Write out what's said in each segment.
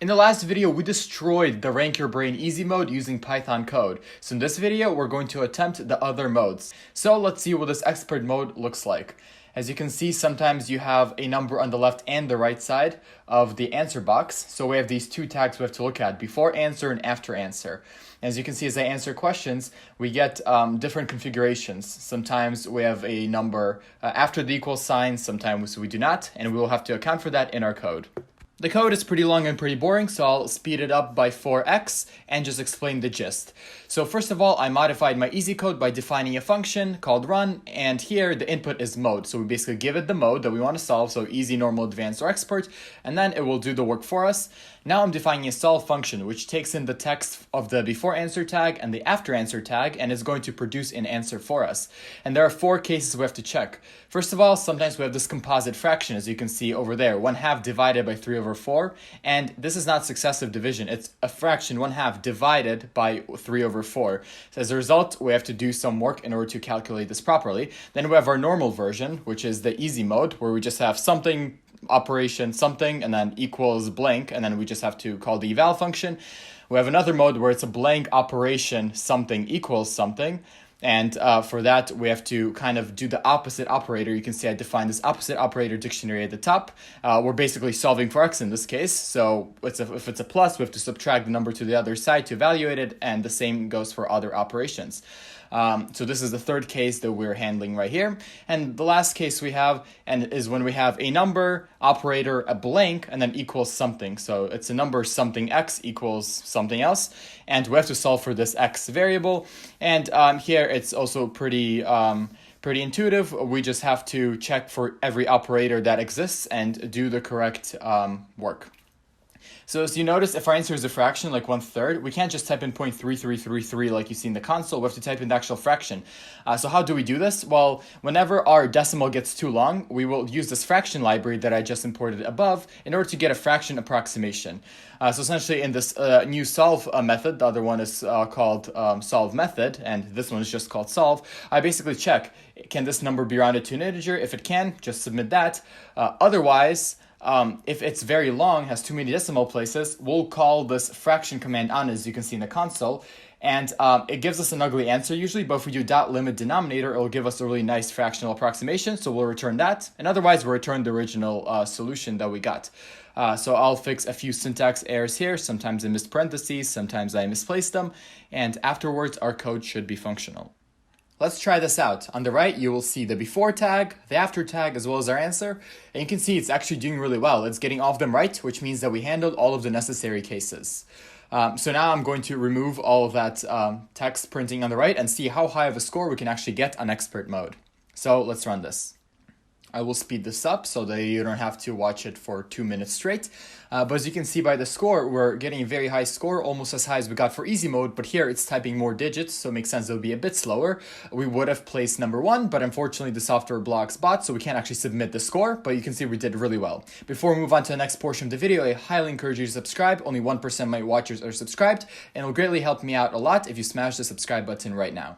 In the last video, we destroyed the Rank Your Brain easy mode using Python code. So in this video, we're going to attempt the other modes. So let's see what this expert mode looks like. As you can see, sometimes you have a number on the left and the right side of the answer box. So we have these two tags we have to look at, before answer and after answer. As you can see, as I answer questions, we get different configurations. Sometimes we have a number after the equal sign, sometimes we do not, and we will have to account for that in our code. The code is pretty long and pretty boring, so I'll speed it up by 4x and just explain the gist. So first of all, I modified my easy code by defining a function called run, and here the input is mode. So we basically give it the mode that we want to solve, so easy, normal, advanced, or expert, and then it will do the work for us. Now I'm defining a solve function, which takes in the text of the before answer tag and the after answer tag, and is going to produce an answer for us. And there are 4 cases we have to check. First of all, sometimes we have this composite fraction, as you can see over there, 1/2 divided by 3/4, and this is not successive division, it's a fraction 1/2 divided by 3/4. So as a result, we have to do some work in order to calculate this properly. Then we have our normal version, which is the easy mode, where we just have something, operation something, and then equals blank, and then we just have to call the eval function. We have another mode where it's a blank operation something equals something, and for that we have to kind of do the opposite operator. You can see I defined this opposite operator dictionary at the top. We're basically solving for x in this case, so if it's a plus, we have to subtract the number to the other side to evaluate it, and the same goes for other operations. So this is the third case that we're handling right here. And the last case we have is when we have a number, operator, a blank, and then equals something. So it's a number something x equals something else, and we have to solve for this x variable. And here it's also pretty intuitive. We just have to check for every operator that exists and do the correct work. So as you notice, if our answer is a fraction, like 1/3, we can't just type in 0.3333 like you see in the console. We have to type in the actual fraction. So how do we do this? Well, whenever our decimal gets too long, we will use this fraction library that I just imported above in order to get a fraction approximation. So essentially in this new solve method, the other one is called solve method, and this one is just called solve. I basically check, can this number be rounded to an integer? If it can, just submit that. Otherwise, if it's very long, has too many decimal places, we'll call this fraction command on, as you can see in the console, and it gives us an ugly answer usually, but if we do dot limit denominator, it'll give us a really nice fractional approximation, so we'll return that, and otherwise we'll return the original solution that we got. So I'll fix a few syntax errors here. Sometimes I missed parentheses, sometimes I misplaced them, and afterwards our code should be functional. Let's try this out. On the right, you will see the before tag, the after tag, as well as our answer. And you can see it's actually doing really well. It's getting all of them right, which means that we handled all of the necessary cases. So now I'm going to remove all of that text printing on the right and see how high of a score we can actually get on expert mode. So let's run this. I will speed this up so that you don't have to watch it for 2 minutes straight. But as you can see by the score, we're getting a very high score, almost as high as we got for easy mode, but here it's typing more digits, so it makes sense it'll be a bit slower. We would have placed number 1, but unfortunately the software blocks bots, so we can't actually submit the score, but you can see we did really well. Before we move on to the next portion of the video, I highly encourage you to subscribe. Only 1% of my watchers are subscribed, and it will greatly help me out a lot if you smash the subscribe button right now.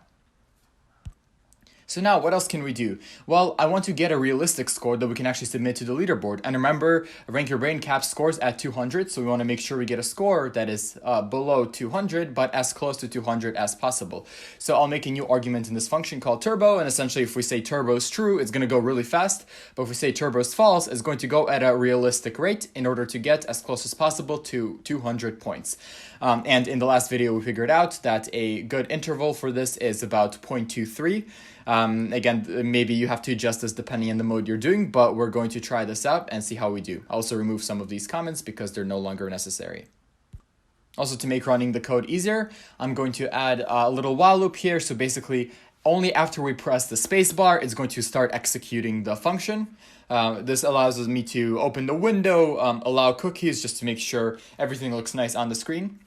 So now, what else can we do? Well, I want to get a realistic score that we can actually submit to the leaderboard. And remember, Rank Your Brain caps scores at 200, so we want to make sure we get a score that is below 200, but as close to 200 as possible. So I'll make a new argument in this function called turbo, and essentially if we say turbo is true, it's going to go really fast, but if we say turbo is false, it's going to go at a realistic rate in order to get as close as possible to 200 points. And in the last video, we figured out that a good interval for this is about 0.23. Again, maybe you have to adjust this depending on the mode you're doing, but we're going to try this out and see how we do. I'll also remove some of these comments because they're no longer necessary. Also, to make running the code easier, I'm going to add a little while loop here. So basically, only after we press the space bar, it's going to start executing the function. This allows me to open the window, allow cookies just to make sure everything looks nice on the screen.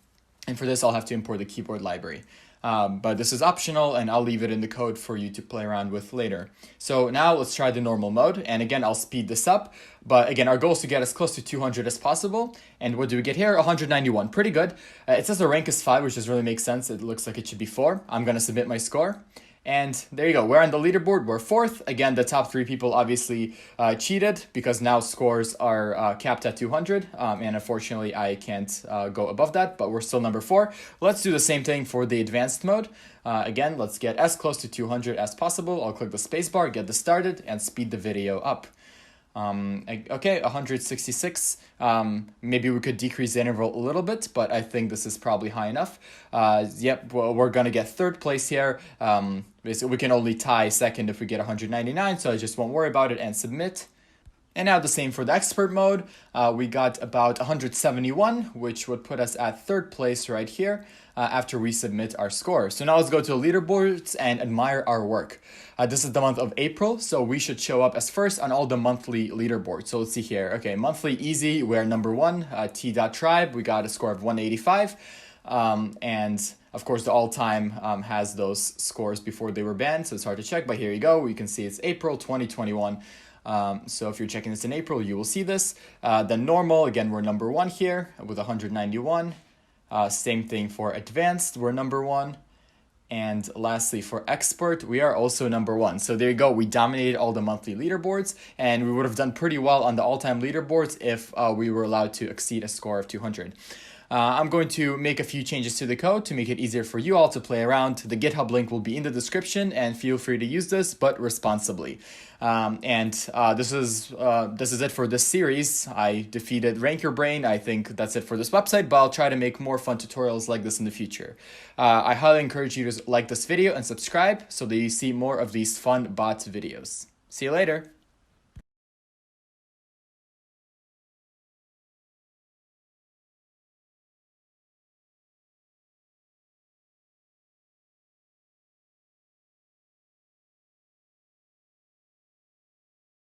And for this, I'll have to import the keyboard library. But this is optional, and I'll leave it in the code for you to play around with later. So now let's try the normal mode, and again, I'll speed this up. But again, our goal is to get as close to 200 as possible. And what do we get here? 191, pretty good. It says the rank is 5, which just really makes sense. It looks like it should be 4. I'm going to submit my score. And there you go. We're on the leaderboard. We're fourth. Again, the top 3 people obviously cheated because now scores are capped at 200. And unfortunately, I can't go above that, but we're still number 4. Let's do the same thing for the advanced mode. Again, let's get as close to 200 as possible. I'll click the spacebar, get this started, and speed the video up. Okay, 166. Maybe we could decrease the interval a little bit, but I think this is probably high enough. Yep, well, we're gonna get 3rd place here. We can only tie 2nd if we get 199, so I just won't worry about it and submit. And now the same for the expert mode. We got about 171, which would put us at 3rd place right here after we submit our score. So now let's go to the leaderboards and admire our work. This is the month of April, so we should show up as first on all the monthly leaderboards. So let's see here. Okay, monthly easy, we're number 1, T.Tribe. We got a score of 185. And of course, the all-time has those scores before they were banned, so it's hard to check, but here you go. You can see it's April 2021. So if you're checking this in April, you will see this. Then normal, again, we're number 1 here with 191. Same thing for advanced, we're number 1. And lastly, for expert, we are also number 1. So there you go. We dominated all the monthly leaderboards, and we would have done pretty well on the all-time leaderboards if we were allowed to exceed a score of 200. I'm going to make a few changes to the code to make it easier for you all to play around. The GitHub link will be in the description, and feel free to use this, but responsibly. This is it for this series. I defeated Rank Your Brain. I think that's it for this website, but I'll try to make more fun tutorials like this in the future. I highly encourage you to like this video and subscribe so that you see more of these fun bot videos. See you later.